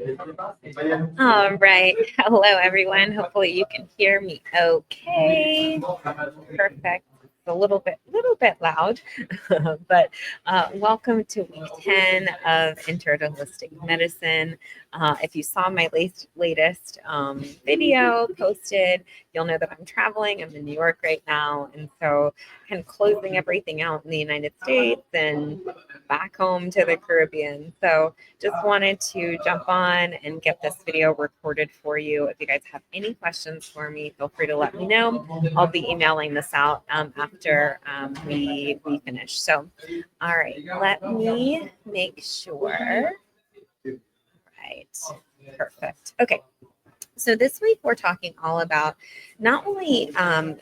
All right. Hello, everyone. Hopefully you can hear me okay. Perfect. It's a little bit loud, but welcome to week 10 of Interholistic Medicine. If you saw my latest video posted, you'll know that I'm traveling. I'm in New York right now, and so kind of closing everything out in the United States and back home to the Caribbean. So just wanted to jump on and get this video recorded for you. If you guys have any questions for me, feel free to let me know. I'll be emailing this out after we finish. So, all right, let me make sure. Right, perfect. Okay. So this week we're talking all about not only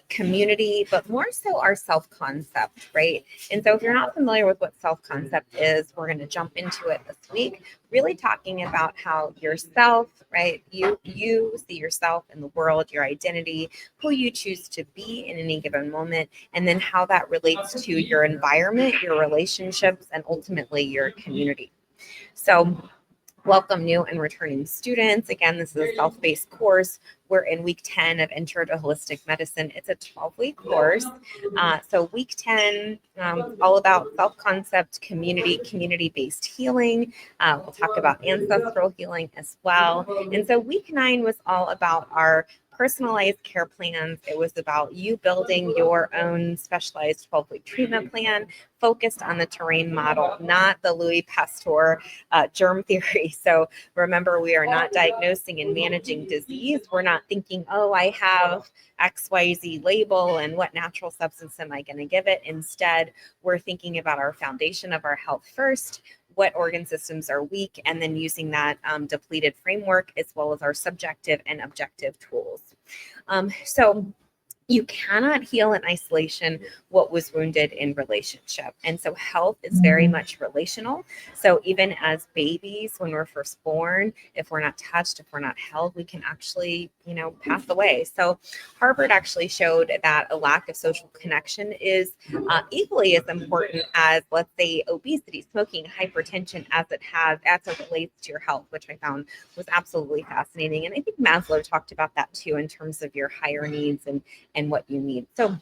community, but more so our self-concept, right? And so if you're not familiar with what self-concept is, we're going to jump into it this week, really talking about how yourself, right? You see yourself in the world, your identity, who you choose to be in any given moment, and then how that relates to your environment, your relationships, and ultimately your community. So welcome new and returning students. Again, this is a self-paced course. We're in week 10 of Intro to Holistic Medicine. It's a 12-week course. So week 10, all about self-concept, community-based healing. We'll talk about ancestral healing as well. And so week 9 was all about our personalized care plans. It was about you building your own specialized 12-week treatment plan focused on the terrain model, not the Louis Pasteur germ theory. So remember, we are not diagnosing and managing disease. We're not thinking, oh, I have XYZ label and what natural substance am I going to give it? Instead, we're thinking about our foundation of our health first, what organ systems are weak, and then using that depleted framework as well as our subjective and objective tools. So you cannot heal in isolation what was wounded in relationship. And so health is very much relational. So even as babies, when we're first born, if we're not touched, if we're not held, we can actually, pass away. So Harvard actually showed that a lack of social connection is equally as important as, let's say, obesity, smoking, hypertension, as it relates to your health, which I found was absolutely fascinating. And I think Maslow talked about that too, in terms of your higher needs and what you need. So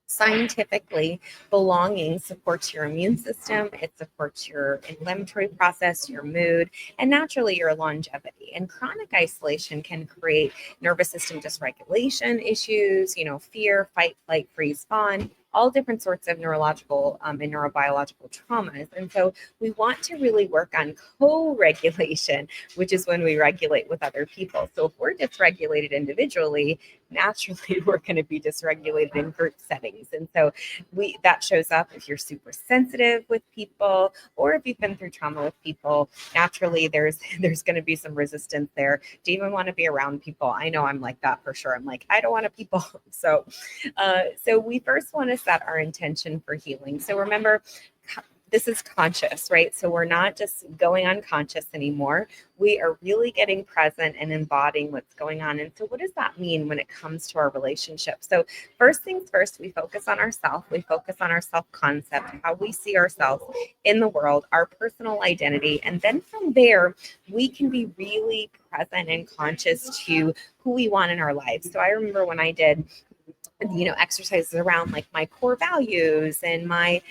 scientifically, belonging supports your immune system, it supports your inflammatory process, your mood, and naturally your longevity. And chronic isolation can create nervous system dysregulation issues, fear, fight, flight, freeze, fawn, all different sorts of neurological and neurobiological traumas. And so we want to really work on co-regulation, which is when we regulate with other people. So if we're dysregulated individually, naturally we're going to be dysregulated in group settings. And so that shows up if you're super sensitive with people, or if you've been through trauma with people. Naturally, there's going to be some resistance there to even want to be around people. I know I'm like that for sure. I'm like, I don't want to people. So we first want to set our intention for healing. So remember, this is conscious, right? So we're not just going unconscious anymore. We are really getting present and embodying what's going on. And so what does that mean when it comes to our relationship? So first things first, we focus on ourselves. We focus on our self-concept, how we see ourselves in the world, our personal identity. And then from there, we can be really present and conscious to who we want in our lives. So I remember when I did exercises around like my core values and my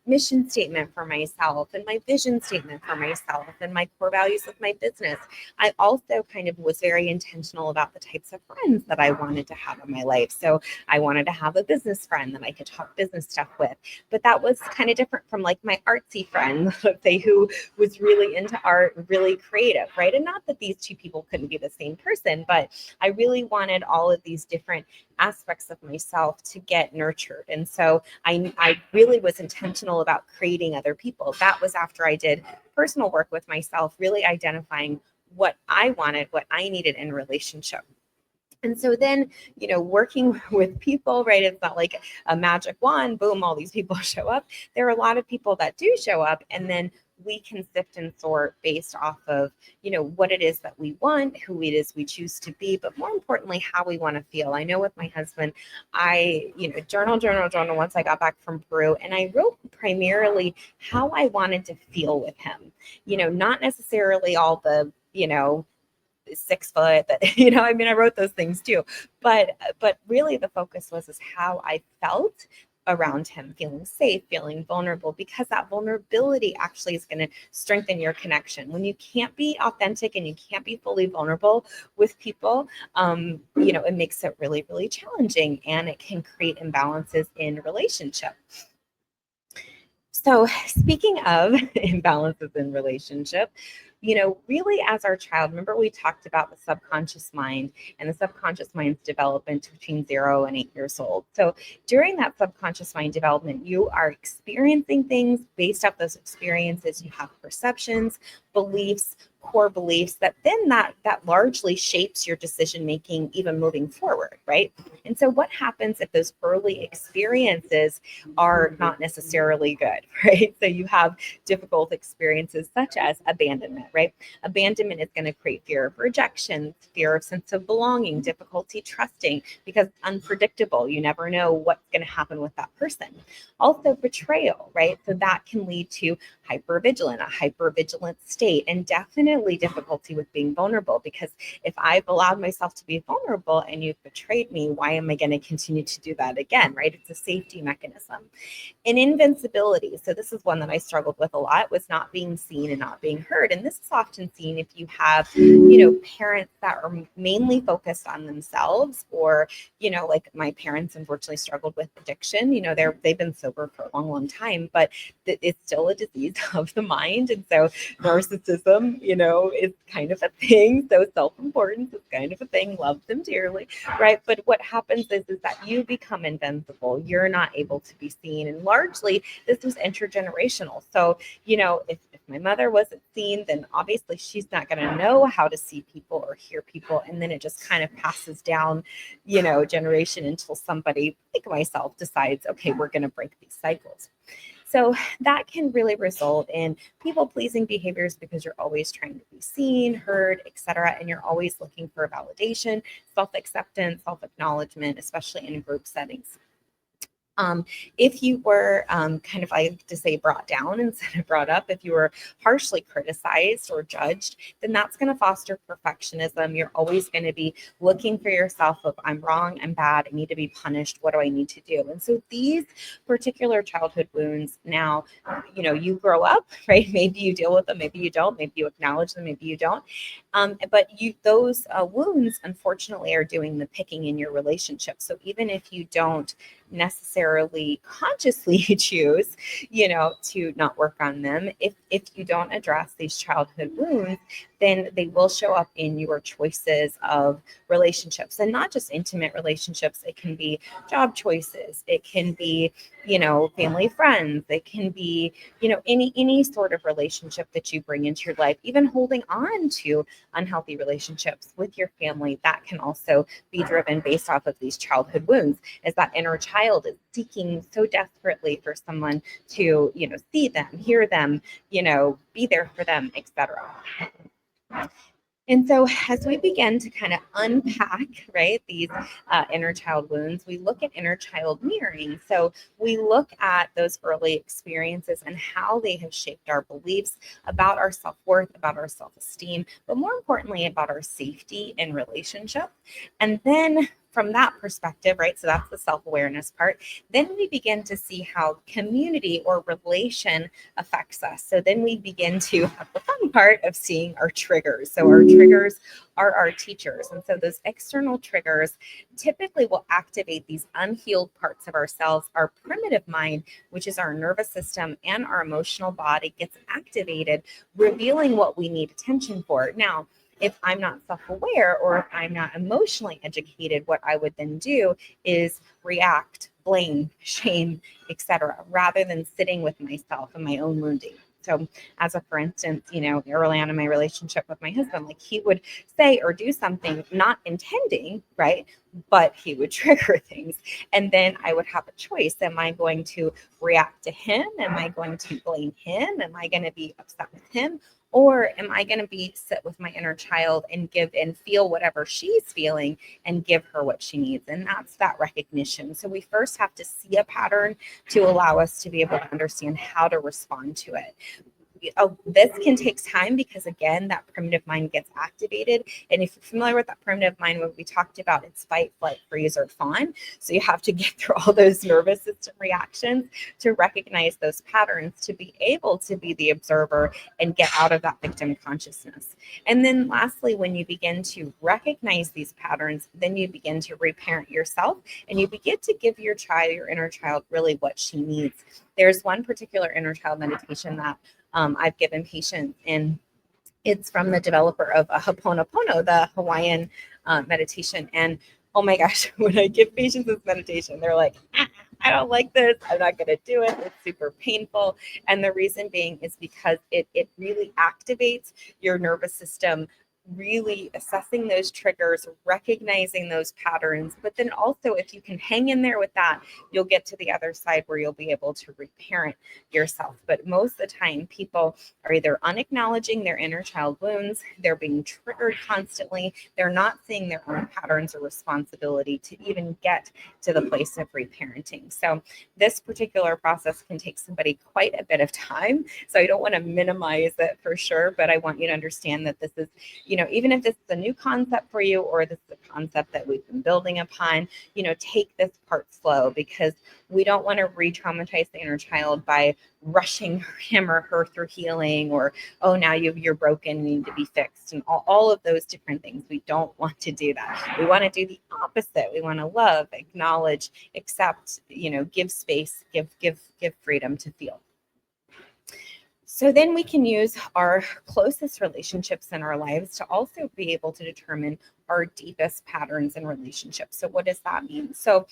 mission statement for myself and my vision statement for myself and my core values of my business. I also kind of was very intentional about the types of friends that I wanted to have in my life. So I wanted to have a business friend that I could talk business stuff with, but that was kind of different from like my artsy friend, let's say, who was really into art, really creative, right? And not that these two people couldn't be the same person, but I really wanted all of these different aspects of myself to get nurtured. And so I really was intentional about creating other people. That was after I did personal work with myself, really identifying what I wanted, what I needed in relationship. And so then, working with people, right? It's not like a magic wand, boom, all these people show up. There are a lot of people that do show up. And then we can sift and sort based off of, what it is that we want, who it is we choose to be, but more importantly, how we want to feel. I know with my husband, I, journal once I got back from Peru, and I wrote primarily how I wanted to feel with him, not necessarily all the, 6 foot that, I wrote those things too, but really the focus was is how I felt around him, feeling safe, feeling vulnerable, because that vulnerability actually is going to strengthen your connection. When you can't be authentic and you can't be fully vulnerable with people, it makes it really, really challenging, and it can create imbalances in relationship. So speaking of imbalances in relationship, really as our child, remember we talked about the subconscious mind and the subconscious mind's development between 0 and 8 years old. So during that subconscious mind development, you are experiencing things based off those experiences. You have perceptions, beliefs, core beliefs that then that largely shapes your decision making, even moving forward, right? And so what happens if those early experiences are not necessarily good, right? So you have difficult experiences such as abandonment, right? Abandonment is going to create fear of rejection, fear of sense of belonging, difficulty trusting, because it's unpredictable. You never know what's going to happen with that person. Also betrayal, right? So that can lead to a hypervigilant state, and definitely difficulty with being vulnerable, because if I've allowed myself to be vulnerable and you've betrayed me, why am I going to continue to do that again, right? It's a safety mechanism. And invincibility. So this is one that I struggled with a lot, was not being seen and not being heard. And this is often seen if you have, parents that are mainly focused on themselves, or, like my parents unfortunately struggled with addiction. They've been sober for a long, long time, but it's still a disease of the mind. And so narcissism, is kind of a thing. So self-importance is kind of a thing. Love them dearly, right? But what happens is that you become invincible. You're not able to be seen. And largely, this was intergenerational. So, if my mother wasn't seen, then obviously she's not going to know how to see people or hear people. And then it just kind of passes down, generation until somebody like myself decides, okay, we're going to break these cycles. So that can really result in people-pleasing behaviors, because you're always trying to be seen, heard, etc., and you're always looking for validation, self-acceptance, self-acknowledgement, especially in group settings. If you were kind of, I like to say, brought down instead of brought up, if you were harshly criticized or judged, then that's going to foster perfectionism. You're always going to be looking for yourself of, I'm wrong, I'm bad, I need to be punished, what do I need to do? And so these particular childhood wounds, now, you grow up, right? Maybe you deal with them, maybe you don't, maybe you acknowledge them, maybe you don't. But those wounds, unfortunately, are doing the picking in your relationship. So even if you don't necessarily consciously choose, to not work on them, if you don't address these childhood wounds, then they will show up in your choices of relationships, and not just intimate relationships. It can be job choices, it can be, family, friends, it can be, any sort of relationship that you bring into your life. Even holding on to unhealthy relationships with your family, that can also be driven based off of these childhood wounds, as that inner child is seeking so desperately for someone to, see them, hear them, be there for them, etc. And so as we begin to kind of unpack, right, these inner child wounds, we look at inner child mirroring. So we look at those early experiences and how they have shaped our beliefs about our self-worth, about our self-esteem, but more importantly, about our safety in relationship. And then from that perspective, right, so that's the self-awareness part, then we begin to see how community or relation affects us. So then we begin to have the fun part of seeing our triggers. So our triggers are our teachers. And so those external triggers typically will activate these unhealed parts of ourselves. Our primitive mind, which is our nervous system and our emotional body, gets activated, revealing what we need attention for. Now, if I'm not self-aware, or if I'm not emotionally educated, what I would then do is react, blame, shame, etc., rather than sitting with myself and my own wounding. So as a for instance, early on in my relationship with my husband, like he would say or do something not intending, right? But he would trigger things. And then I would have a choice. Am I going to react to him? Am I going to blame him? Am I going to be upset with him? Or am I going to sit with my inner child and give and feel whatever she's feeling and give her what she needs? And that's that recognition. So we first have to see a pattern to allow us to be able to understand how to respond to it. This can take time because again, that primitive mind gets activated. And if you're familiar with that primitive mind, what we talked about, it's fight, flight, freeze, or fawn. So you have to get through all those nervous system reactions to recognize those patterns, to be able to be the observer and get out of that victim consciousness. And then lastly, when you begin to recognize these patterns, then you begin to reparent yourself and you begin to give your inner child, really what she needs. There's one particular inner child meditation that I've given patients, and it's from the developer of Ho'oponopono, the Hawaiian meditation. And oh my gosh, when I give patients this meditation, they're like, I don't like this. I'm not going to do it. It's super painful. And the reason being is because it really activates your nervous system, really assessing those triggers, recognizing those patterns. But then also, if you can hang in there with that, you'll get to the other side where you'll be able to reparent yourself. But most of the time, people are either unacknowledging their inner child wounds, they're being triggered constantly, they're not seeing their own patterns or responsibility to even get to the place of reparenting. So this particular process can take somebody quite a bit of time. So I don't want to minimize it for sure, but I want you to understand that this is, even if this is a new concept for you, or this is a concept that we've been building upon, take this part slow, because we don't want to re-traumatize the inner child by rushing him or her through healing, or, oh, now you're broken, you need to be fixed, and all of those different things. We don't want to do that. We want to do the opposite. We want to love, acknowledge, accept, give space, give freedom to feel. So then we can use our closest relationships in our lives to also be able to determine our deepest patterns in relationships. So what does that mean? So,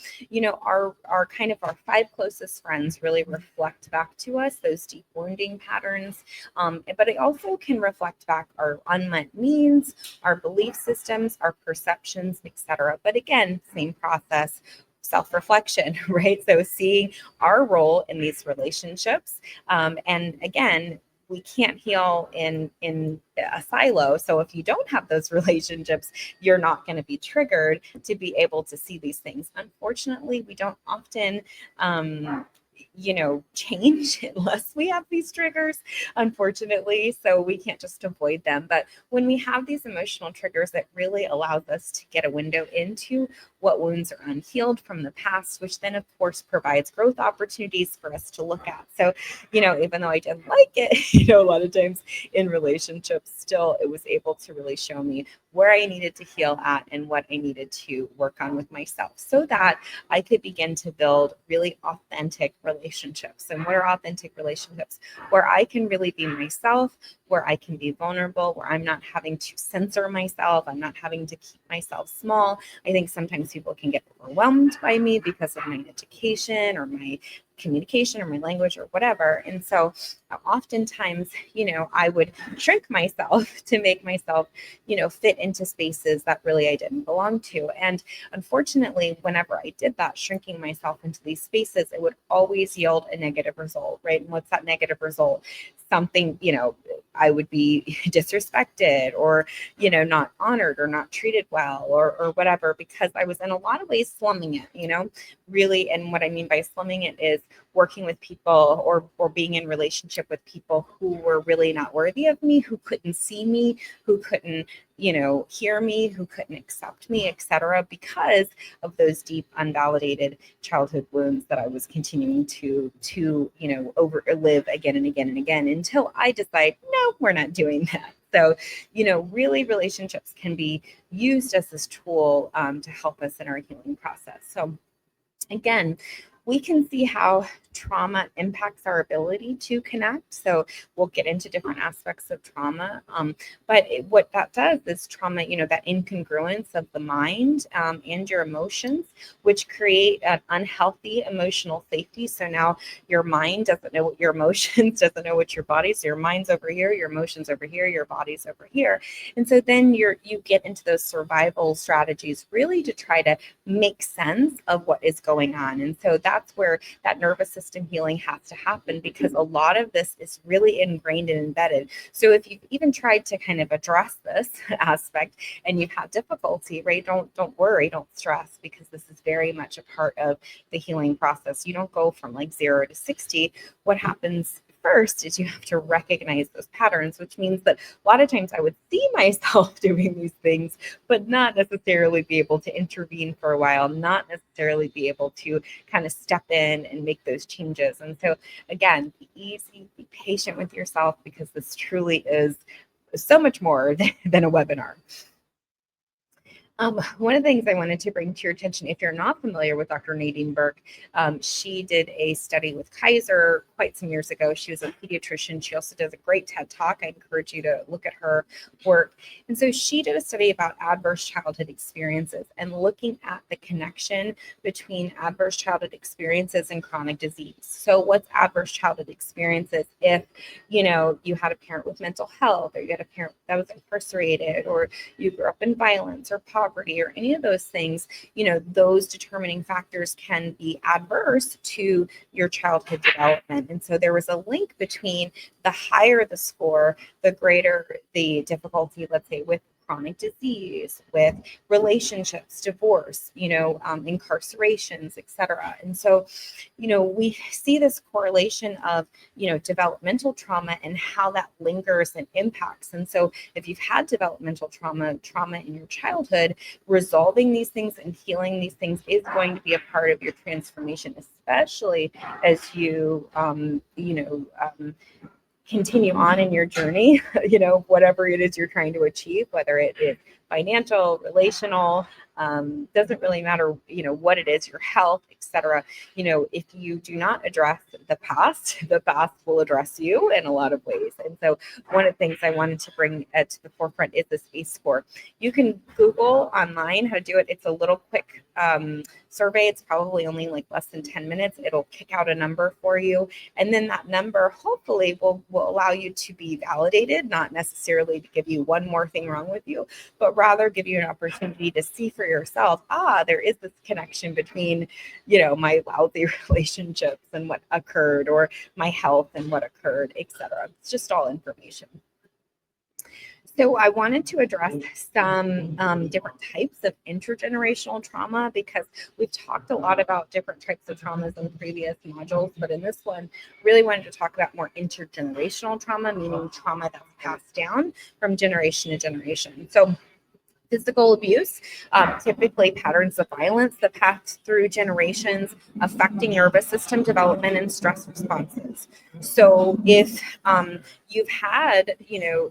our kind of our 5 closest friends really reflect back to us those deep wounding patterns. But it also can reflect back our unmet needs, our belief systems, our perceptions, etc. But again, same process. Self-reflection, right? So seeing our role in these relationships. And again, we can't heal in a silo. So if you don't have those relationships, you're not going to be triggered to be able to see these things. Unfortunately, we don't often change unless we have these triggers, unfortunately. So we can't just avoid them. But when we have these emotional triggers, it really allows us to get a window into what wounds are unhealed from the past, which then, of course, provides growth opportunities for us to look at. So, even though I didn't like it, a lot of times in relationships, still, it was able to really show me where I needed to heal at and what I needed to work on with myself, so that I could begin to build really authentic relationships. And what are authentic relationships? Where I can really be myself, where I can be vulnerable, where I'm not having to censor myself, I'm not having to keep myself small. I think sometimes people can get overwhelmed by me because of my education or my communication or my language or whatever. And so oftentimes, I would shrink myself to make myself, fit into spaces that really I didn't belong to. And unfortunately, whenever I did that, shrinking myself into these spaces, it would always yield a negative result, right? And what's that negative result? Something, I would be disrespected, or, not honored, or not treated well, or whatever, because I was in a lot of ways slumming it, really. And what I mean by slumming it is working with people or being in relationship with people who were really not worthy of me, who couldn't see me, who couldn't, hear me, who couldn't accept me, etc., because of those deep, unvalidated childhood wounds that I was continuing to live again and again and again, until I decide, no, we're not doing that. So, really, relationships can be used as this tool to help us in our healing process. So again, we can see how trauma impacts our ability to connect. So we'll get into different aspects of trauma. But what that does is trauma, that incongruence of the mind and your emotions, which create an unhealthy emotional safety. So now your mind doesn't know what your emotions, doesn't know what your body. So your mind's over here, your emotions over here, your body's over here. And so then you get into those survival strategies really to try to make sense of what is going on. And so that's where that nervous system healing has to happen, because a lot of this is really ingrained and embedded. So if you've even tried to kind of address this aspect and you've had difficulty, right, don't worry, don't stress, because this is very much a part of the healing process. You don't go from like 0 to 60. What happens first is you have to recognize those patterns, which means that a lot of times I would see myself doing these things, but not necessarily be able to intervene for a while, not necessarily be able to kind of step in and make those changes. And so again, be easy, be patient with yourself, because this truly is so much more than a webinar. One of the things I wanted to bring to your attention, if you're not familiar with Dr. Nadine Burke, she did a study with Kaiser quite some years ago. She was a pediatrician. She also does a great TED Talk. I encourage you to look at her work. And so she did a study about adverse childhood experiences and looking at the connection between adverse childhood experiences and chronic disease. So what's adverse childhood experiences? If, you had a parent with mental health, or you had a parent that was incarcerated, or you grew up in violence or poverty, or any of those things, those determining factors can be adverse to your childhood development. And so there was a link between the higher the score, the greater the difficulty, let's say, with chronic disease, with relationships, divorce, incarcerations, etc. And so, we see this correlation of, developmental trauma and how that lingers and impacts. And so if you've had developmental trauma in your childhood, resolving these things and healing these things is going to be a part of your transformation, especially as you, continue on in your journey, whatever it is you're trying to achieve, whether it is financial, relational, doesn't really matter, what it is, your health, etc. If you do not address the past will address you in a lot of ways. And so one of the things I wanted to bring to the forefront is this ACE score. You can Google online how to do it. It's a little quick survey. It's probably only like less than 10 minutes. It'll kick out a number for you. And then that number hopefully will allow you to be validated, not necessarily to give you one more thing wrong with you, but rather give you an opportunity to see for yourself, there is this connection between, my lousy relationships and what occurred, or my health and what occurred, etc. It's just all information. So I wanted to address some different types of intergenerational trauma, because we've talked a lot about different types of traumas in previous modules, but in this one, really wanted to talk about more intergenerational trauma, meaning trauma that's passed down from generation to generation. So physical abuse, typically patterns of violence that pass through generations, affecting nervous system development and stress responses. So if you've had,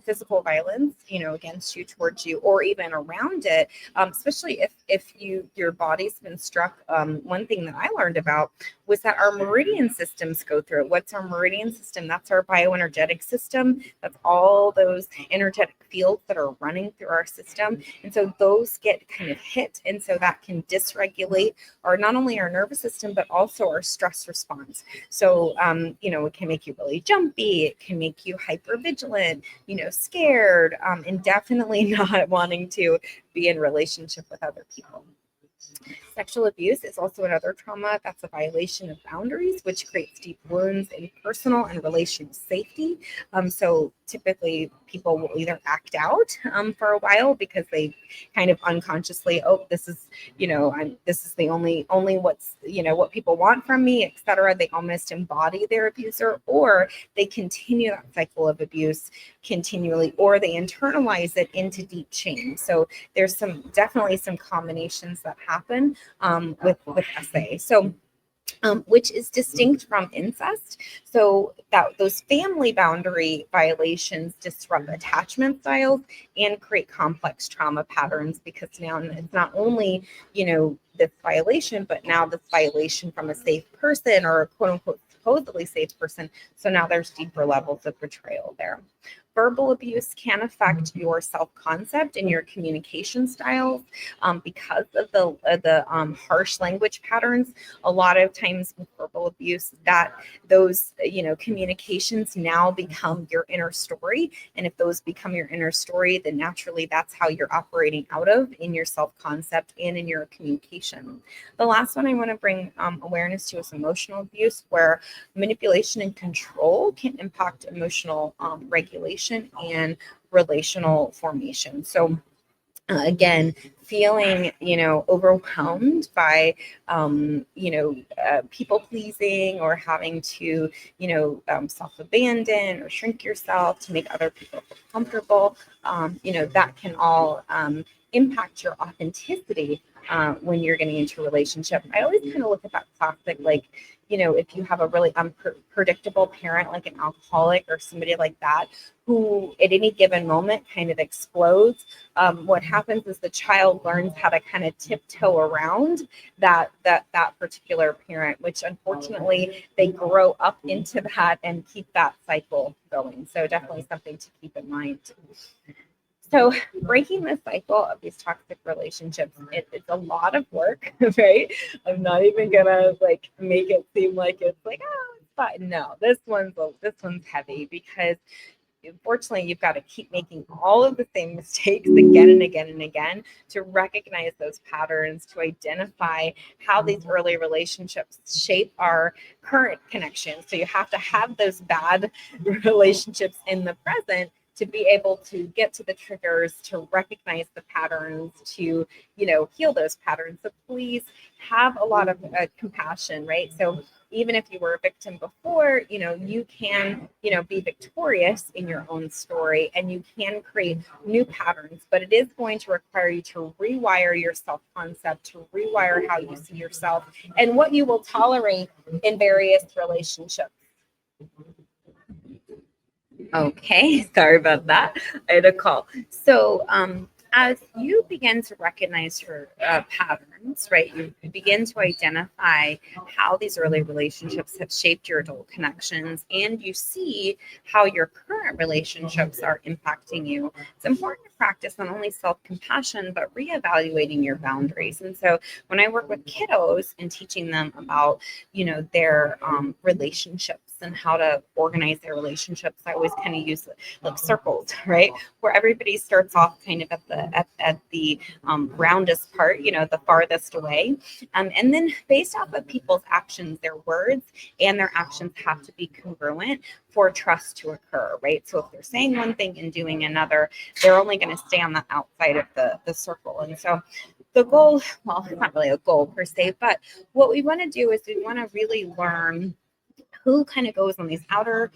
physical violence, against you, towards you, or even around it, especially if your body's been struck, one thing that I learned about was that our meridian systems go through it. What's our meridian system? That's our bioenergetic system. That's all those energetic fields that are running through our system. And so those get kind of hit. And so that can dysregulate not only our nervous system, but also our stress response. So, it can make you really jumpy. It can make you hypervigilant, scared, and definitely not wanting to be in relationship with other people. Sexual abuse is also another trauma that's a violation of boundaries, which creates deep wounds in personal and relational safety. So typically people will either act out for a while because they kind of unconsciously, this is, this is the only what's, what people want from me, etc. They almost embody their abuser, or they continue that cycle of abuse continually, or they internalize it into deep shame. So there's definitely some combinations that happen with SA. So which is distinct from incest. So that those family boundary violations disrupt attachment styles and create complex trauma patterns, because now it's not only, this violation, but now this violation from a safe person, or a quote unquote supposedly safe person. So now there's deeper levels of betrayal there. Verbal abuse can affect your self-concept and your communication styles, because of the harsh language patterns. A lot of times with verbal abuse, that those communications now become your inner story, and if those become your inner story, then naturally that's how you're operating out of in your self-concept and in your communication. The last one I want to bring awareness to is emotional abuse, where manipulation and control can impact emotional regulation and relational formation. So again, feeling overwhelmed by people pleasing, or having to self-abandon or shrink yourself to make other people feel comfortable, that can all impact your authenticity when you're getting into a relationship. I always kind of look at that classic, like, if you have a really unpredictable parent, like an alcoholic or somebody like that, who at any given moment kind of explodes, what happens is the child learns how to kind of tiptoe around that particular parent, which unfortunately they grow up into that and keep that cycle going. So definitely something to keep in mind. So breaking the cycle of these toxic relationships, it's a lot of work, right? I'm not even gonna make it seem like it's like, oh, it's fine. No, this one's heavy, because unfortunately you've got to keep making all of the same mistakes again and again and again to recognize those patterns, to identify how these early relationships shape our current connections. So you have to have those bad relationships in the present to be able to get to the triggers, to recognize the patterns, to heal those patterns. So please have a lot of compassion, right? So even if you were a victim before, you can, be victorious in your own story, and you can create new patterns, but it is going to require you to rewire your self-concept, to rewire how you see yourself and what you will tolerate in various relationships. Okay, sorry about that. I had a call. So, as you begin to recognize your patterns, right, you begin to identify how these early relationships have shaped your adult connections, and you see how your current relationships are impacting you. It's important to practice not only self-compassion, but reevaluating your boundaries. And so when I work with kiddos and teaching them about, their relationships and how to organize their relationships, I always kind of use like circles, right? Where everybody starts off kind of at the roundest part, the farthest away. And then based off of people's actions, their words and their actions have to be congruent for trust to occur, right? So if they're saying one thing and doing another, they're only going to stay on the outside of the circle. And so the goal, well, it's not really a goal per se, but what we want to do is we want to really learn who kind of goes on these outer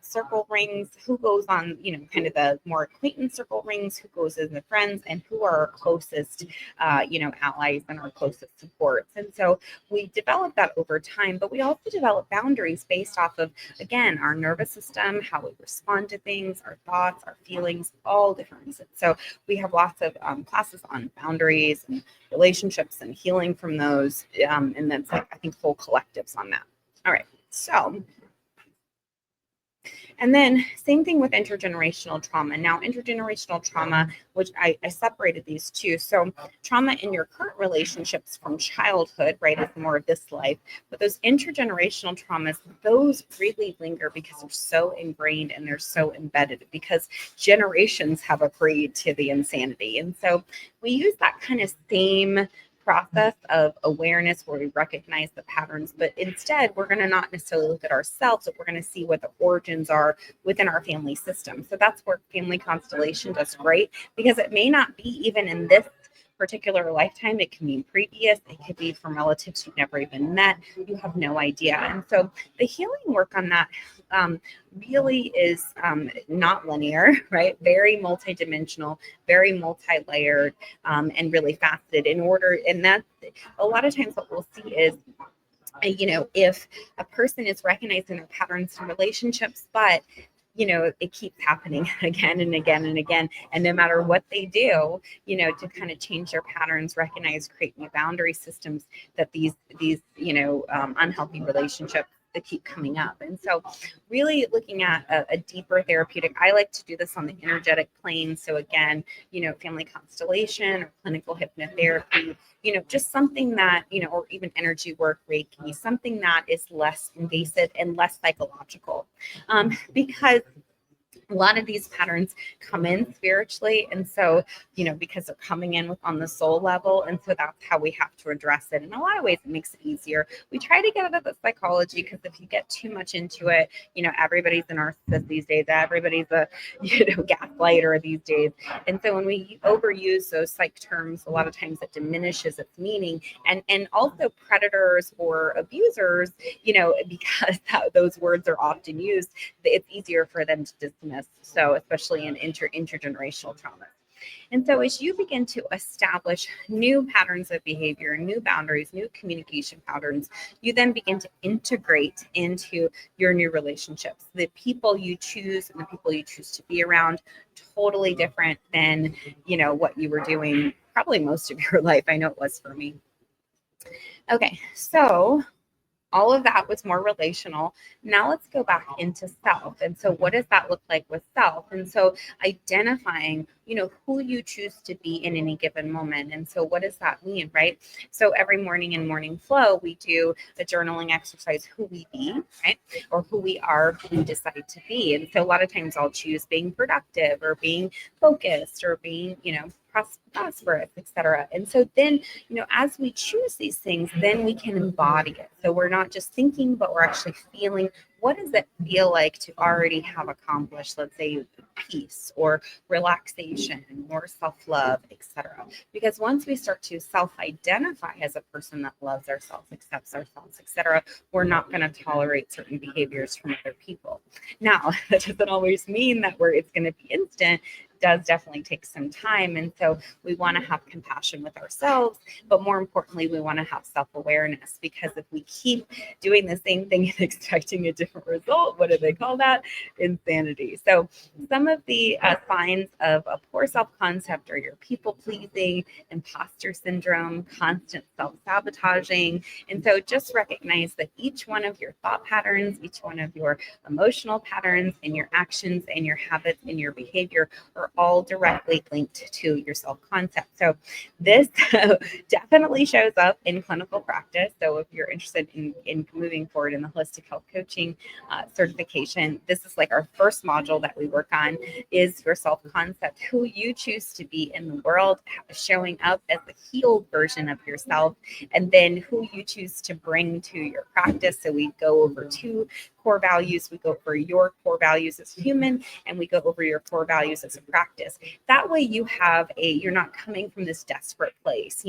circle rings, who goes on, kind of the more acquaintance circle rings, who goes as the friends, and who are our closest, allies and our closest supports. And so we develop that over time, but we also develop boundaries based off of, again, our nervous system, how we respond to things, our thoughts, our feelings, all different. So we have lots of classes on boundaries and relationships and healing from those. And that's I think whole collectives on that. All right. So, and then same thing with intergenerational trauma. Now, intergenerational trauma, which I separated these two. So trauma in your current relationships from childhood, right, is more of this life. But those intergenerational traumas, those really linger because they're so ingrained and they're so embedded, because generations have agreed to the insanity. And so we use that kind of same process of awareness where we recognize the patterns, but instead we're going to not necessarily look at ourselves, but we're going to see what the origins are within our family system. So that's where family constellation does great, because it may not be even in this particular lifetime. It can be previous, it could be from relatives you've never even met, you have no idea. And so the healing work on that really is not linear, right? Very multidimensional, very multi-layered, and really faceted. And that a lot of times what we'll see is if a person is recognizing their patterns in relationships, but it keeps happening again and again and again. And no matter what they do, to kind of change their patterns, recognize, create new boundary systems, that these unhealthy relationships that keep coming up. And so really looking at a deeper therapeutic, I like to do this on the energetic plane. So again, family constellation or clinical hypnotherapy, just something that, or even energy work, Reiki, something that is less invasive and less psychological. Because a lot of these patterns come in spiritually, and so because they're coming in on the soul level, and so that's how we have to address it. In a lot of ways, it makes it easier. We try to get out of the psychology, because if you get too much into it, everybody's a narcissist these days, everybody's a gaslighter these days. And so when we overuse those psych terms, a lot of times it diminishes its meaning. And also predators or abusers, because those words are often used, it's easier for them to dismiss. So especially in intergenerational trauma. And so as you begin to establish new patterns of behavior, new boundaries, new communication patterns, you then begin to integrate into your new relationships. The people you choose and the people you choose to be around, totally different than, what you were doing probably most of your life. I know it was for me. Okay, so all of that was more relational. Now let's go back into self. And so what does that look like with self? And so identifying, who you choose to be in any given moment. And so what does that mean, right? So every morning in Morning Flow, we do a journaling exercise, who we be, right? Or who we are, who we decide to be. And so a lot of times I'll choose being productive or being focused or being, prosperous, etc. And so then, as we choose these things, then we can embody it. So we're not just thinking, but we're actually feeling. What does it feel like to already have accomplished, let's say, peace or relaxation or self-love, etc.? Because once we start to self-identify as a person that loves ourselves, accepts ourselves, etc., we're not going to tolerate certain behaviors from other people. Now, that doesn't always mean that it's going to be instant. Does definitely take some time. And so we want to have compassion with ourselves, but more importantly, we want to have self-awareness, because if we keep doing the same thing and expecting a different result, what do they call that? Insanity. So some of the signs of a poor self-concept are your people-pleasing, imposter syndrome, constant self-sabotaging. And so just recognize that each one of your thought patterns, each one of your emotional patterns and your actions and your habits and your behavior are all directly linked to your self-concept. So this definitely shows up in clinical practice. So if you're interested in moving forward in the holistic health coaching certification, this is like our first module that we work on, is your self-concept, who you choose to be in the world, showing up as the healed version of yourself, and then who you choose to bring to your practice. So we go over 2 core values. We go over your core values as human, and we go over your core values as a practice. That way you're not coming from this desperate place.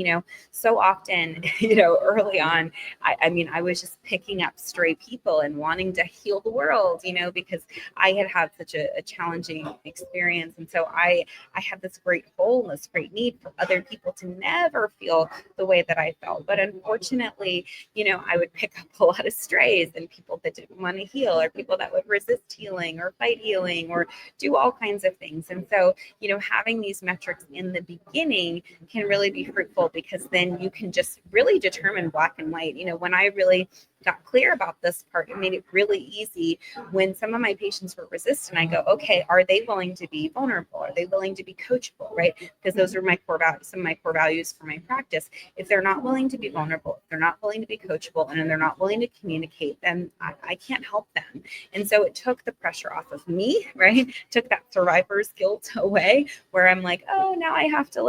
So often, early on, I was just picking up stray people and wanting to heal the world, because I had such a challenging experience. And so I had this great hole, this great need for other people to never feel the way that I felt. But unfortunately, I would pick up a lot of strays and people that didn't want to heal, or people that would resist healing or fight healing or do all kinds of things. And so, having these metrics in the beginning can really be fruitful, because then you can just really determine black and white. When I really got clear about this part, it made it really easy. When some of my patients were resistant, I go, okay, are they willing to be vulnerable? Are they willing to be coachable, right? Because those are my core values, some of my core values for my practice. If they're not willing to be vulnerable, if they're not willing to be coachable, and they're not willing to communicate, then I can't help them. And so it took the pressure off of me, right? Took that survivor's guilt away, where I'm like, oh, now I have to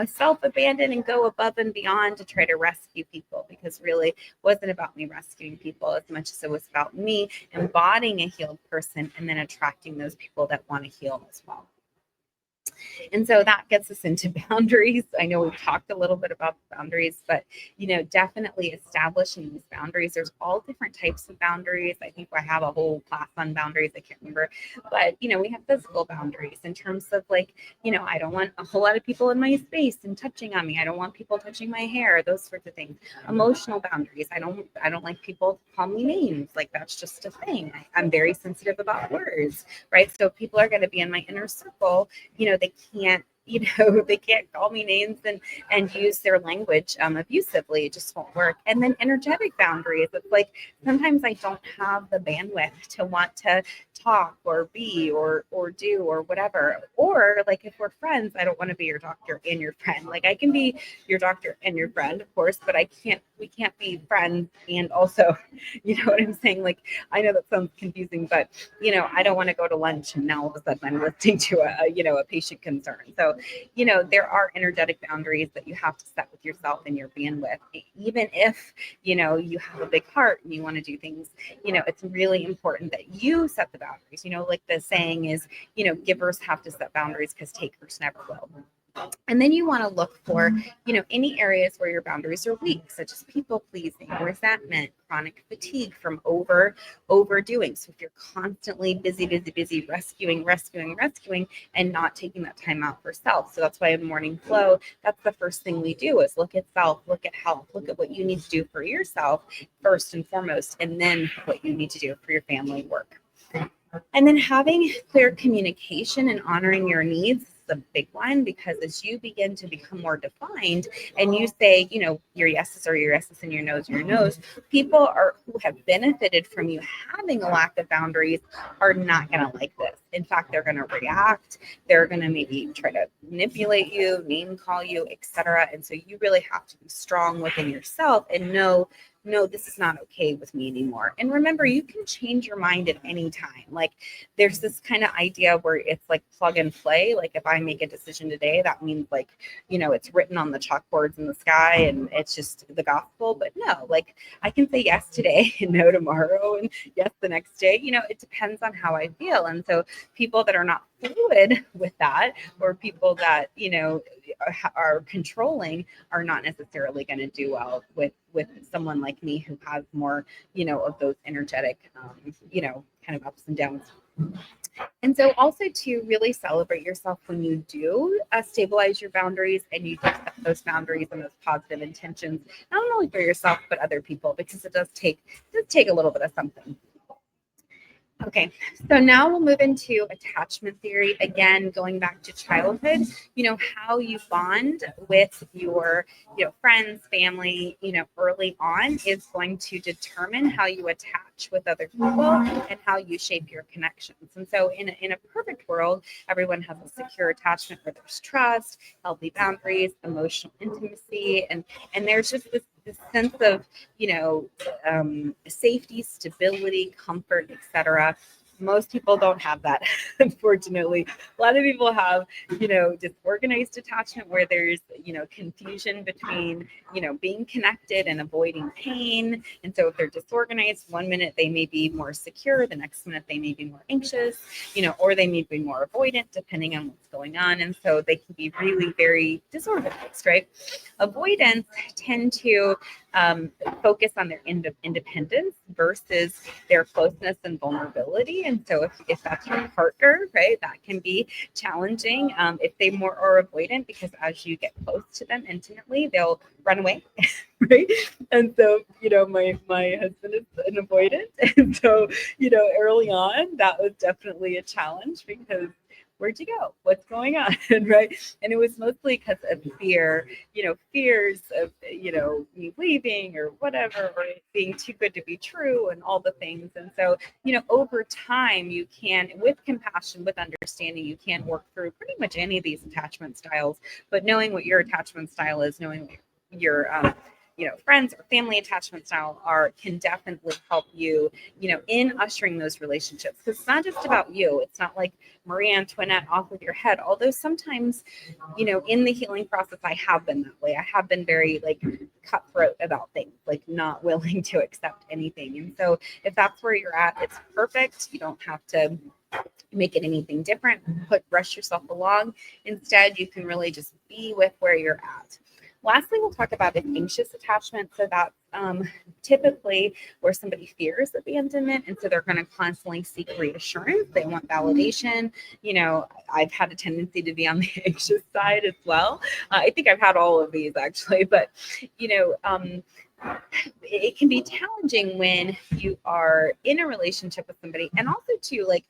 self-abandon and go above and beyond to try to rescue people, because really it wasn't about me rescuing people as much as it was about me embodying a healed person and then attracting those people that want to heal as well. And so that gets us into boundaries. I know we've talked a little bit about boundaries, but, definitely establishing these boundaries. There's all different types of boundaries. I think I have a whole class on boundaries. I can't remember, but, we have physical boundaries in terms of like, I don't want a whole lot of people in my space and touching on me. I don't want people touching my hair, those sorts of things. Emotional boundaries. I don't like people to call me names. Like that's just a thing. I'm very sensitive about words, right? So if people are going to be in my inner circle, they can't they can't call me names and use their language abusively. It just won't work. And then energetic boundaries. It's like sometimes I don't have the bandwidth to want to talk or be or do or whatever. Or like if we're friends, I don't want to be your doctor and your friend. Like I can be your doctor and your friend, of course, but we can't be friends and also, you know what I'm saying? Like I know that sounds confusing, but I don't want to go to lunch and now all of a sudden I'm listening to a patient concern. So, there are energetic boundaries that you have to set with yourself and your bandwidth. Even if, you have a big heart and you want to do things, it's really important that you set the boundaries. Like the saying is, givers have to set boundaries because takers never will. And then you want to look for, any areas where your boundaries are weak, such as people pleasing, resentment, chronic fatigue from overdoing. So if you're constantly busy, rescuing, and not taking that time out for self. So that's why in morning flow, that's the first thing we do is look at self, look at health, look at what you need to do for yourself first and foremost, and then what you need to do for your family work. And then having clear communication and honoring your needs is a big one, because as you begin to become more defined and you say, your yeses are your yeses and your no's are your no's, people who have benefited from you having a lack of boundaries are not going to like this. In fact, they're going to react. They're going to maybe try to manipulate you, name call you, etc. And so you really have to be strong within yourself and know, no, this is not okay with me anymore. And remember, you can change your mind at any time. Like there's this kind of idea where it's like plug and play. Like if I make a decision today, that means like, it's written on the chalkboards in the sky and it's just the gospel. But no, like I can say yes today and no tomorrow and yes the next day. It depends on how I feel. And so people that are not fluid with that, or people that, are controlling, are not necessarily going to do well with someone like me who has more, of those energetic, kind of ups and downs. And so also to really celebrate yourself when you do stabilize your boundaries and you set those boundaries and those positive intentions, not only for yourself, but other people, because it does take a little bit of something. Okay, so now we'll move into attachment theory. Again, going back to childhood, how you bond with your, friends, family, early on is going to determine how you attach with other people and how you shape your connections. And so in a perfect world, everyone has a secure attachment where there's trust, healthy boundaries, emotional intimacy, and there's just this sense of, safety, stability, comfort, etc. Most people don't have that, unfortunately. A lot of people have, disorganized attachment where there's, confusion between, being connected and avoiding pain. And so if they're disorganized, one minute they may be more secure, the next minute they may be more anxious, or they may be more avoidant depending on what's going on. And so they can be really very disorganized, right? Avoidants tend to focus on their independence versus their closeness and vulnerability. And so if that's your partner, right, that can be challenging if they more are avoidant, because as you get close to them intimately, they'll run away, right? And so, my husband is an avoidant. And so, early on, that was definitely a challenge because where'd you go? What's going on? Right. And it was mostly because of fear, fears of, me leaving or whatever, or it being too good to be true and all the things. And so, over time, you can, with compassion, with understanding, you can work through pretty much any of these attachment styles. But knowing what your attachment style is, knowing what your friends or family attachment style can definitely help you, in ushering those relationships. Because it's not just about you. It's not like Marie Antoinette off of your head. Although sometimes, in the healing process, I have been that way. I have been very cutthroat about things, not willing to accept anything. And so if that's where you're at, it's perfect. You don't have to make it anything different, rush yourself along. Instead, you can really just be with where you're at. Lastly, we'll talk about an anxious attachment. So that's typically where somebody fears abandonment, and so they're going to constantly seek reassurance. They want validation. I've had a tendency to be on the anxious side as well. I think I've had all of these actually, but it can be challenging when you are in a relationship with somebody, and also too, like,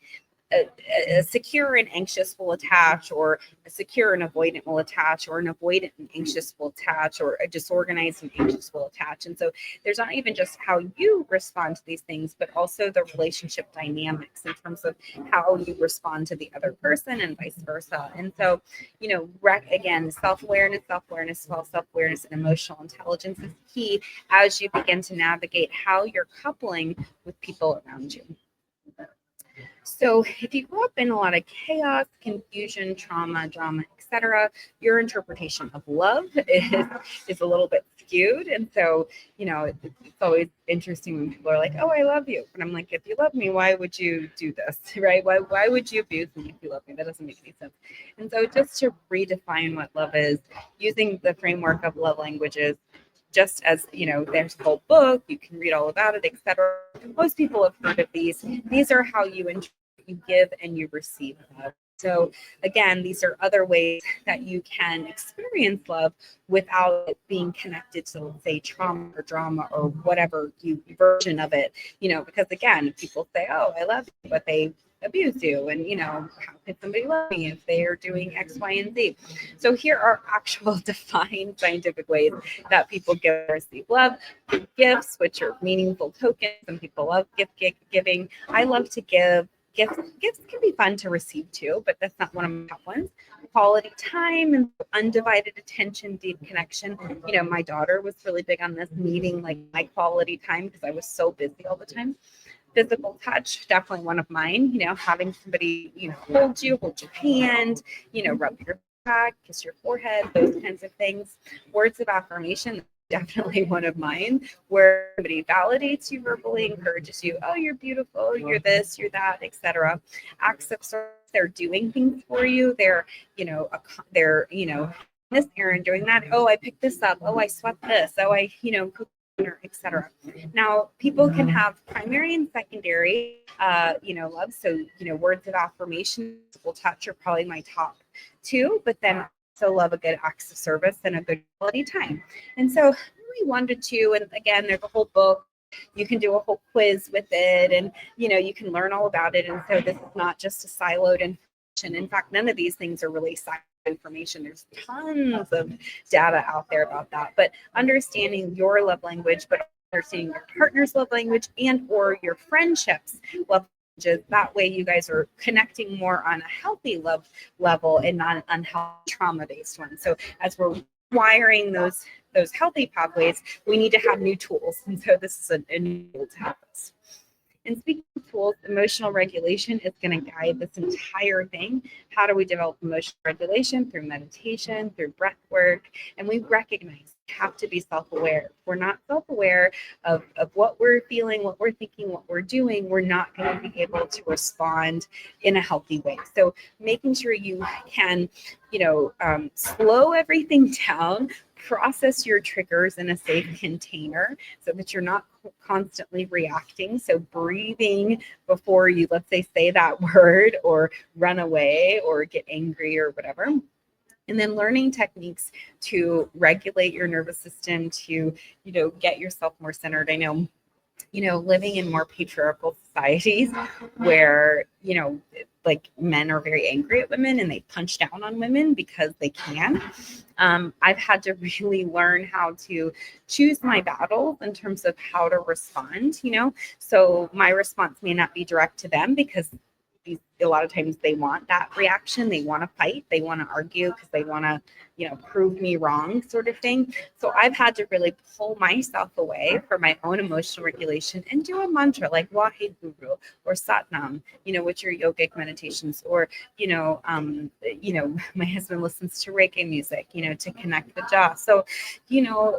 a secure and anxious will attach, or a secure and avoidant will attach, or an avoidant and anxious will attach, or a disorganized and anxious will attach. And so there's not even just how you respond to these things, but also the relationship dynamics in terms of how you respond to the other person and vice versa. And so, again, self-awareness, and emotional intelligence is key as you begin to navigate how you're coupling with people around you. So if you grew up in a lot of chaos, confusion, trauma, drama, etc., your interpretation of love is a little bit skewed. And so, it's always interesting when people are like, oh, I love you. And I'm like, if you love me, why would you do this, right? Why would you abuse me if you love me? That doesn't make any sense. And so just to redefine what love is, using the framework of love languages, just as, there's a whole book, you can read all about it, etc. Most people have heard of these. These are how you give and you receive love. So again, these are other ways that you can experience love without it being connected to, let's say, trauma or drama or whatever version of it, because again, people say, oh, I love you, but they abuse you. And, how could somebody love me if they are doing X, Y, and Z? So here are actual defined scientific ways that people give or receive love. Gifts, which are meaningful tokens. Some people love gift giving. I love to give. Gifts can be fun to receive too, but that's not one of my top ones. Quality time and undivided attention, deep connection. My daughter was really big on this, needing like my quality time because I was so busy all the time. Physical touch, definitely one of mine. Having somebody, hold your hand, rub your back, kiss your forehead, those kinds of things. Words of affirmation, definitely one of mine, where somebody validates you verbally, encourages you, oh, you're beautiful, you're this, you're that, etc. Acts of service, they're doing things for you. They're, this errand, doing that. Oh, I picked this up. Oh, I swept this. Oh, I, cooked dinner, etc. Now, people can have primary and secondary, love. So, words of affirmation, physical touch are probably my top two, but then also love a good acts of service and a good quality time. And so really 1 to 2, and again, there's a whole book. You can do a whole quiz with it, and you can learn all about it. And so this is not just a siloed information. In fact, none of these things are really siloed information. There's tons of data out there about that. But understanding your love language, but understanding your partner's love language and or your friendships love languages. That way you guys are connecting more on a healthy love level and not an unhealthy trauma-based one. So as we're wiring those healthy pathways, we need to have new tools. And so this is a new tool to help us. And speaking of tools, emotional regulation is going to guide this entire thing. How do we develop emotional regulation? Through meditation, through breath work. And we recognize we have to be self-aware. If we're not self-aware of what we're feeling, what we're thinking, what we're doing, we're not going to be able to respond in a healthy way. So making sure you can, slow everything down, process your triggers in a safe container so that you're not constantly reacting. So breathing before you, let's say that word or run away or get angry or whatever. And then learning techniques to regulate your nervous system to, get yourself more centered. I know, living in more patriarchal societies where, like men are very angry at women and they punch down on women because they can. I've had to really learn how to choose my battles in terms of how to respond, So my response may not be direct to them because a lot of times they want that reaction. They want to fight. They want to argue because they want to, prove me wrong sort of thing. So I've had to really pull myself away from my own emotional regulation and do a mantra like Wahe Guru or Satnam, which are yogic meditations, or, my husband listens to Reiki music, to connect the jaw. So,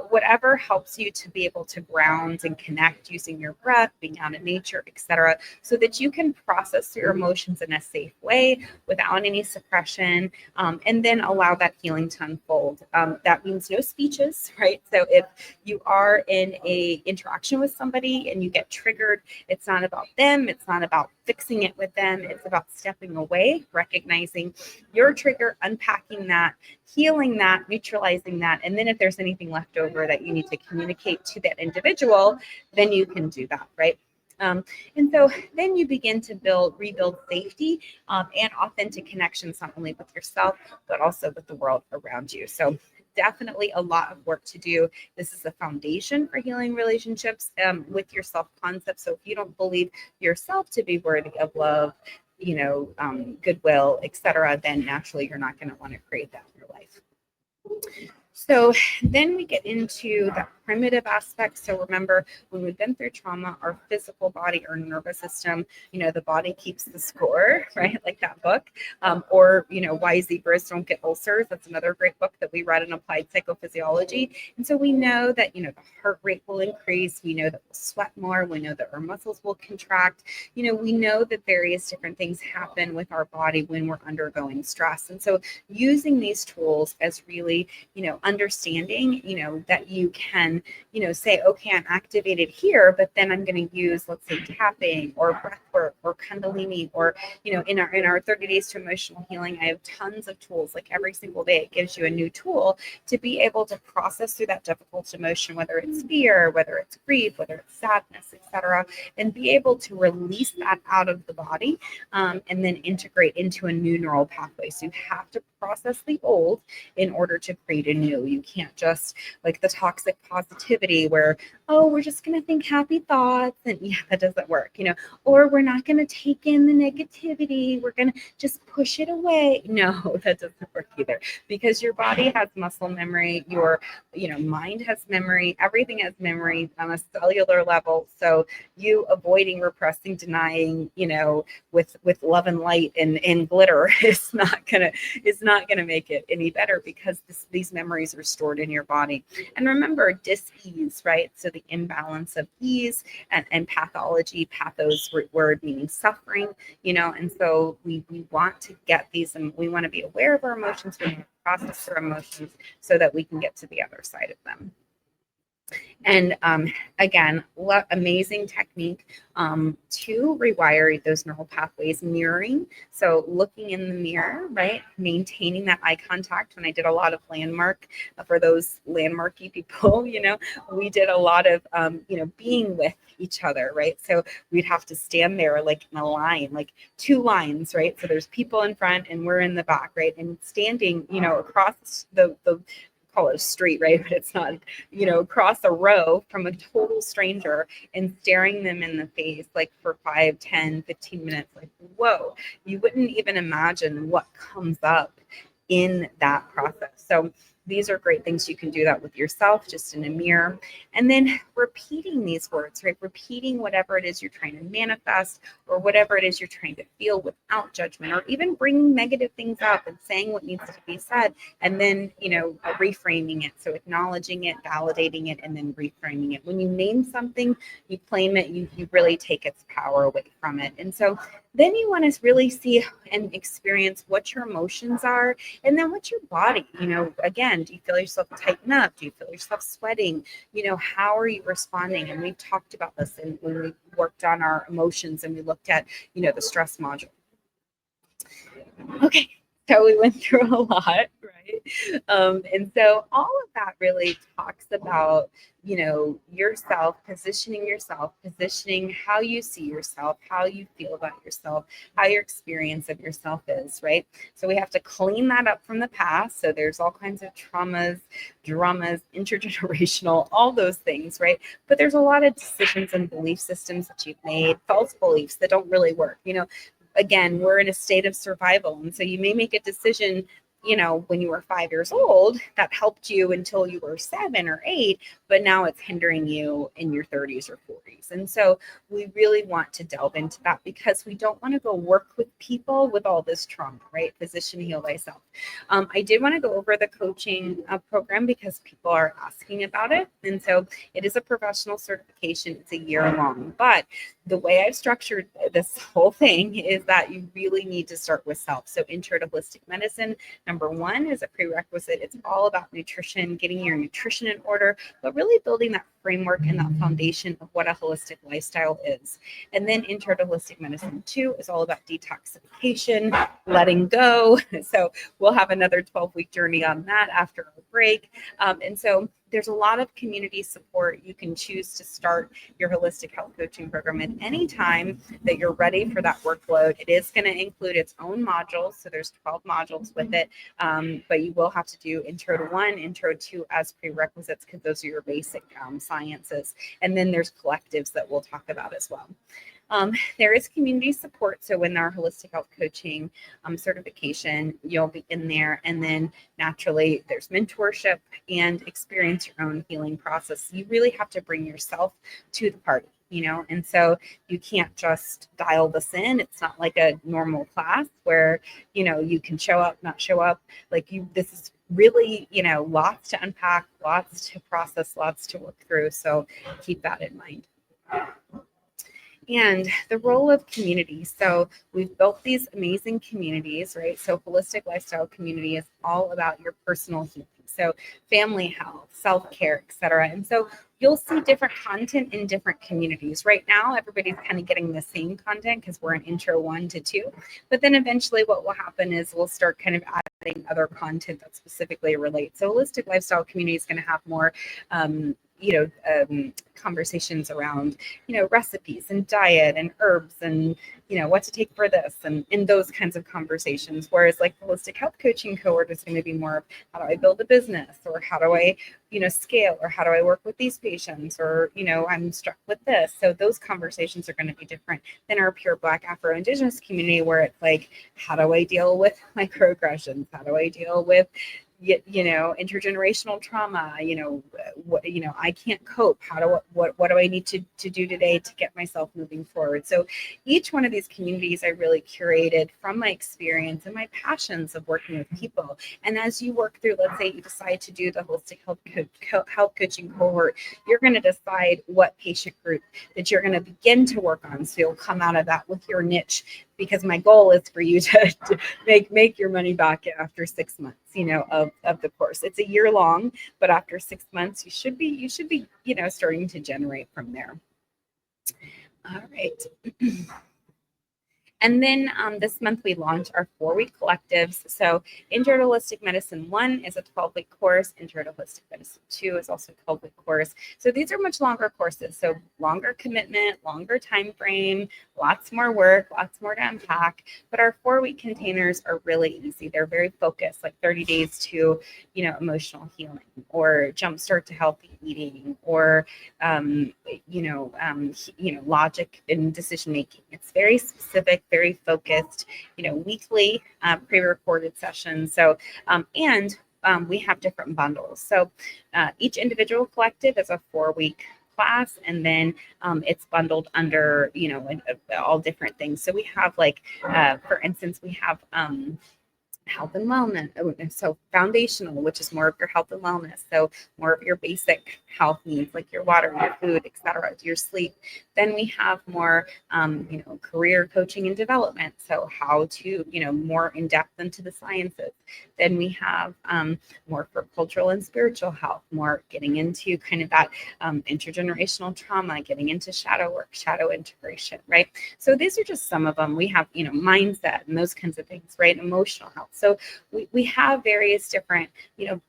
whatever helps you to be able to ground and connect using your breath, being out in nature, etc., so that you can process your emotions in a safe way without any suppression, and then allow that healing to unfold. That means no speeches, right? So if you are in a interaction with somebody and you get triggered, it's not about them, it's not about fixing it with them, it's about stepping away, recognizing your trigger, unpacking that, healing that, neutralizing that, and then if there's anything left over that you need to communicate to that individual, then you can do that, right? And so then you begin to rebuild safety and authentic connections, not only with yourself, but also with the world around you. So definitely a lot of work to do. This is the foundation for healing relationships with your self-concept. So if you don't believe yourself to be worthy of love, goodwill, etc., then naturally you're not going to want to create that in your life. So then we get into that primitive aspect. So remember, when we've been through trauma, our physical body, our nervous system, the body keeps the score, right? Like that book. Or Why Zebras Don't Get Ulcers. That's another great book that we read in applied psychophysiology. And so we know that, the heart rate will increase. We know that we'll sweat more. We know that our muscles will contract. We know that various different things happen with our body when we're undergoing stress. And so using these tools as really, understanding, that you can, say, okay, I'm activated here, but then I'm going to use, let's say, tapping or breath work or Kundalini, or, in our 30 days to emotional healing, I have tons of tools. Like every single day, it gives you a new tool to be able to process through that difficult emotion, whether it's fear, whether it's grief, whether it's sadness, etc., and be able to release that out of the body and then integrate into a new neural pathway. So you have to process the old in order to create a new. You can't just, like the toxic positivity where, oh, we're just going to think happy thoughts, and yeah, that doesn't work, or we're not going to take in the negativity, we're going to just push it away. No, that doesn't work either, because your body has muscle memory, your mind has memory, everything has memory on a cellular level. So you avoiding, repressing, denying, with love and light and glitter is not gonna make it any better, because these memories are stored in your body. And remember, dis-ease, right? So the imbalance of ease and pathology, pathos word meaning suffering, and so we want to get these, and we want to be aware of our emotions, we want to process our emotions so that we can get to the other side of them. And again, amazing technique to rewire those neural pathways, mirroring. So looking in the mirror, right? Maintaining that eye contact. When I did a lot of landmark, for those landmarky people, we did a lot of, being with each other, right? So we'd have to stand there like in a line, like two lines, right? So there's people in front and we're in the back, right? And standing, across the call it a street, right? But it's not, across a row from a total stranger and staring them in the face, like for 5, 10, 15 minutes, like, whoa, you wouldn't even imagine what comes up in that process. So these are great things. You can do that with yourself, just in a mirror. And then repeating these words, right? Repeating whatever it is you're trying to manifest, or whatever it is you're trying to feel, without judgment, or even bringing negative things up and saying what needs to be said, and then, reframing it. So acknowledging it, validating it, and then reframing it. When you name something, you claim it, you really take its power away from it. And so then you want to really see and experience what your emotions are, and then what's your body, again, do you feel yourself tighten up? Do you feel yourself sweating? How are you responding? And we've talked about this when we worked on our emotions and we looked at, the stress module. Okay, so we went through a lot, right? And so all of that really talks about, yourself, positioning how you see yourself, how you feel about yourself, how your experience of yourself is, right? So we have to clean that up from the past. So there's all kinds of traumas, dramas, intergenerational, all those things, right? But there's a lot of decisions and belief systems that you've made, false beliefs that don't really work. Again, we're in a state of survival. And so you may make a decision, when you were 5 years old, that helped you until you were 7 or 8, but now it's hindering you in your 30s or 40s. And so we really want to delve into that because we don't want to go work with people with all this trauma, right? Physician heal thyself. I did want to go over the coaching program because people are asking about it. And so it is a professional certification. It's a year long, but the way I've structured this whole thing is that you really need to start with self. So intro to holistic medicine, number one, is a prerequisite. It's all about nutrition, getting your nutrition in order, but really building that framework and that foundation of what a holistic lifestyle is. And then intro to holistic medicine 2 is all about detoxification, letting go. So we'll have another 12-week journey on that after a break. And so there's a lot of community support. You can choose to start your holistic health coaching program at any time that you're ready for that workload. It is going to include its own modules. So there's 12 modules with it, but you will have to do intro to 1, intro 2 as prerequisites because those are your basic sciences. And then there's collectives that we'll talk about as well. There is community support. So in our holistic health coaching certification, you'll be in there. And then naturally there's mentorship and experience your own healing process. You really have to bring yourself to the party, and so you can't just dial this in. It's not like a normal class where, you can show up, not show up. This is really, lots to unpack, lots to process, lots to work through. So keep that in mind. And the role of community. So we've built these amazing communities, right? So holistic lifestyle community is all about your personal healing. So family health, self-care, etc. And so you'll see different content in different communities. Right now, everybody's kind of getting the same content because we're in intro 1 to 2. But then eventually what will happen is we'll start kind of adding other content that specifically relates. So holistic lifestyle community is going to have more conversations around, recipes and diet and herbs and, what to take for this and those kinds of conversations. Whereas like holistic health coaching cohort is going to be more of how do I build a business, or how do I, scale, or how do I work with these patients, or, I'm struck with this. So those conversations are going to be different than our pure Black Afro-Indigenous community, where it's like, how do I deal with microaggressions? How do I deal with intergenerational trauma? I can't cope. What do I need to do today to get myself moving forward? So each one of these communities I really curated from my experience and my passions of working with people. And as you work through, let's say you decide to do the holistic health coaching cohort, you're going to decide what patient group that you're going to begin to work on. So you'll come out of that with your niche, because my goal is for you to make your money back after 6 months, of the course. It's a year long, but after 6 months, you should be, starting to generate from there. All right. And then this month we launched our 4-week collectives. So Intro to Holistic Medicine 1 is a 12-week course. Intro to Holistic Medicine 2 is also a 12-week course. So these are much longer courses. So longer commitment, longer time frame, lots more work, lots more to unpack. But our 4-week containers are really easy. They're very focused, like 30 days to, emotional healing, or jumpstart to healthy eating, or, logic and decision making. It's very specific, very focused, weekly pre-recorded sessions. So, we have different bundles. So each individual collective is a 4-week class, and then it's bundled under, all different things. So we have for instance, we have health and wellness. So foundational, which is more of your health and wellness. So more of your basic health needs, like your water, your food, etc., your sleep. Then we have more, career coaching and development. So how to, more in depth into the sciences. Then we have more for cultural and spiritual health, more getting into kind of that intergenerational trauma, getting into shadow work, shadow integration, right? So these are just some of them. We have, mindset and those kinds of things, right? Emotional health. So we have various different,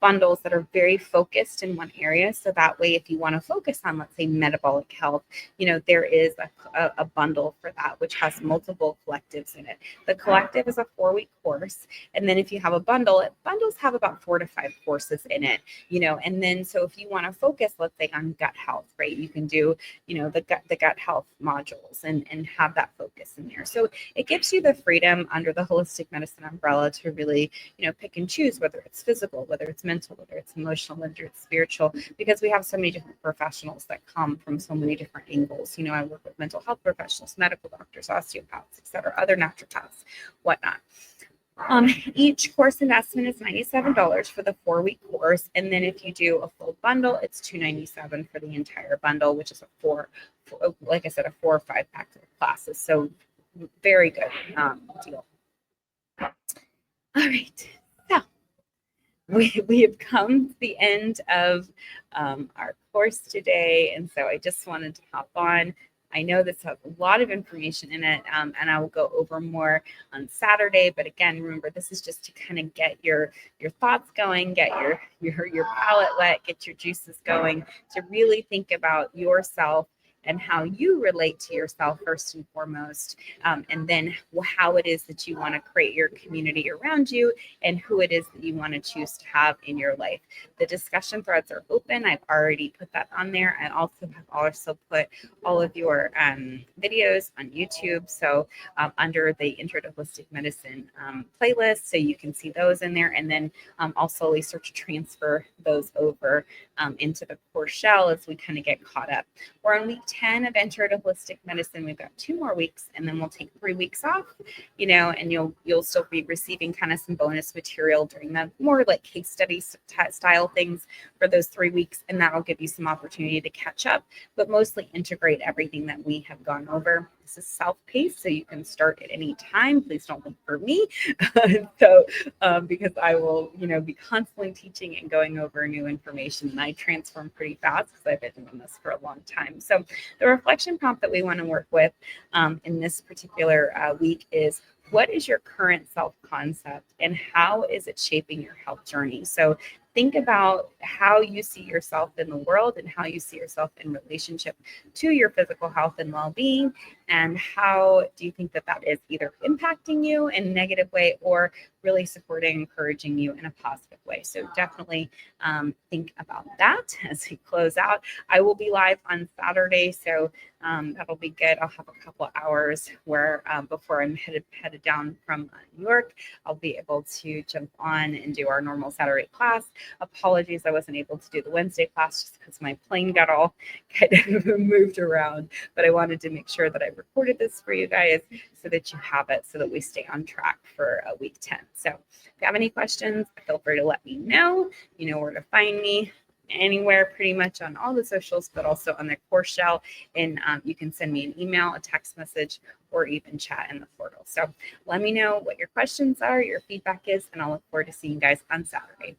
bundles that are very focused in one area. So that way, if you want to focus on, let's say, metabolic health, there is a bundle for that, which has multiple collectives in it. The collective is a 4-week course. And then if you have a bundle, bundles have about 4 to 5 courses in it, and then, so if you want to focus, let's say, on gut health, right, you can do, the gut health modules and have that focus in there. So it gives you the freedom under the holistic medicine umbrella to really, pick and choose whether it's physical, whether it's mental, whether it's emotional, whether it's spiritual, because we have so many different professionals that come from so many different angles. I work with mental health professionals, medical doctors, osteopaths, etc., other naturopaths, whatnot. Each course investment is $97 for the 4-week course, and then if you do a full bundle, it's $297 for the entire bundle, which is like I said, a 4 or 5 pack of classes. So very good deal. All right, so we have come to the end of our course today, and so I just wanted to hop on. I know this has a lot of information in it, and I will go over more on Saturday. But again, remember, this is just to kind of get your thoughts going, get your palate wet, get your juices going, to really think about yourself and how you relate to yourself first and foremost, and then how it is that you want to create your community around you and who it is that you want to choose to have in your life. The discussion threads are open. I've already put that on there. I also have put all of your videos on YouTube, so under the Intro to Holistic Medicine playlist, so you can see those in there, and then I'll slowly start to transfer those over into the course shell as we kind of get caught up. We're on week 10 of Intro to Holistic Medicine. We've got 2 more weeks, and then we'll take 3 weeks off, and you'll still be receiving kind of some bonus material during the more like case study style things for those 3 weeks, and that'll give you some opportunity to catch up, but mostly integrate everything that we have gone over. This is self-paced, so you can start at any time. Please don't wait for me. Because I will, be constantly teaching and going over new information, and I transform pretty fast because I've been doing this for a long time. So the reflection prompt that we want to work with in this particular week is, what is your current self-concept and how is it shaping your health journey? So think about how you see yourself in the world and how you see yourself in relationship to your physical health and well-being, and how do you think that is either impacting you in a negative way or really supporting, encouraging you in a positive way. So definitely think about that as we close out. I will be live on Saturday, so that'll be good. I'll have a couple hours where before I'm headed down from New York, I'll be able to jump on and do our normal Saturday class. Apologies, I wasn't able to do the Wednesday class just because my plane got all kind of moved around, but I wanted to make sure that I recorded this for you guys so that you have it, so that we stay on track for week 10. So if you have any questions, feel free to let me know. You know where to find me. Anywhere pretty much on all the socials, but also on the course shell. And you can send me an email, a text message, or even chat in the portal. So let me know what your questions are, your feedback is, and I'll look forward to seeing you guys on Saturday.